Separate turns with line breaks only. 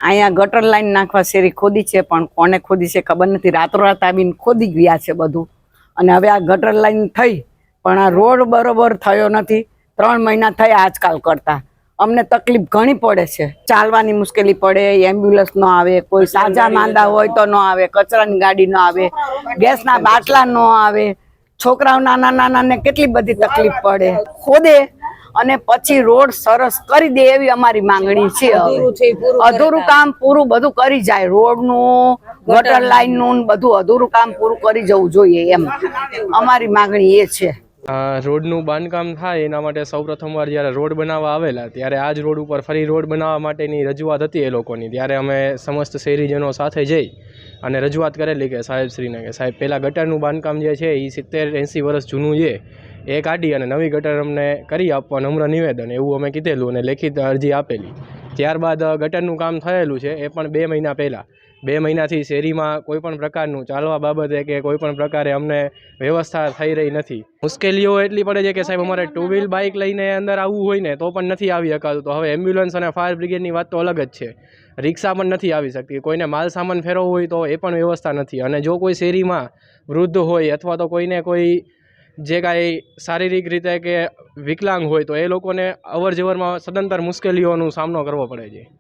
અહીંયા ગટર લાઈન નાખવા શેરી ખોદી છે, પણ કોને ખોદી છે ખબર નથી. રાતોરાત આવીને ખોદી ગયા છે બધું. અને હવે આ ગટર લાઈન થઈ, પણ આ રોડ બરોબર થયો નથી. 3 મહિના થયા આજકાલ કરતા. અમને તકલીફ ઘણી પડે છે. ચાલવાની મુશ્કેલી પડે, એમ્બ્યુલન્સ ન આવે, કોઈ સાજા માંદા હોય તો ન આવે, કચરાની ગાડી ન આવે, ગેસના બાટલા ન આવે, છોકરાઓ નાના નાના ને કેટલી બધી તકલીફ પડે. ખોદે અને પછી રોડ સરસ કરી દે એવી અમારી માંગણી છે. અધૂરું કામ પૂરું બધું કરી જાય. રોડનું, ગટર લાઈનનું બધું અધૂરું કામ પૂરું કરી જવું જોઈએ એમ અમારી માંગણી એ છે.
રોડનું બાંધકામ થાય એના માટે સૌપ્રથમવાર જ્યારે રોડ બનાવવા આવેલા ત્યારે આ જ રોડ ઉપર ફરી રોડ બનાવવા માટેની રજૂઆત હતી એ લોકોની. ત્યારે અમે સમસ્ત શહેરીજનો સાથે જઈ અને રજૂઆત કરેલી કે સાહેબશ્રીને કે સાહેબ પહેલાં ગટરનું બાંધકામ જે છે એ 70-80 વર્ષ જૂનું છે એ કાઢી અને નવી ગટર અમને કરી આપવા નમ્ર નિવેદન એવું અમે કીધેલું અને લેખિત અરજી આપેલી. ત્યારબાદ ગટરનું કામ થયેલું છે એ પણ 2 મહિના પહેલાં. 2 મહિનાથી શેરીમાં કોઈપણ પ્રકારનું ચાલવા બાબતે કે કોઈપણ પ્રકારે અમને વ્યવસ્થા થઈ રહી નથી. મુશ્કેલીઓ એટલી પડે છે કે સાહેબ અમારે 2 વ્હીલ બાઇક લઈને અંદર આવવું હોય ને તો પણ નથી આવી શકાતું. તો હવે એમ્બ્યુલન્સ અને ફાયર બ્રિગેડની વાત તો અલગ જ છે. રિક્ષા પણ નથી આવી શકતી. કોઈને માલ સામાન ફેરવવો હોય તો એ પણ વ્યવસ્થા નથી. અને જો કોઈ શેરીમાં વૃદ્ધ હોય અથવા તો કોઈને કોઈ જે કાંઈ શારીરિક રીતે કે વિકલાંગ હોય તો એ લોકોને અવર જવરમાં સદંતર મુશ્કેલીઓનો સામનો કરવો પડે છે.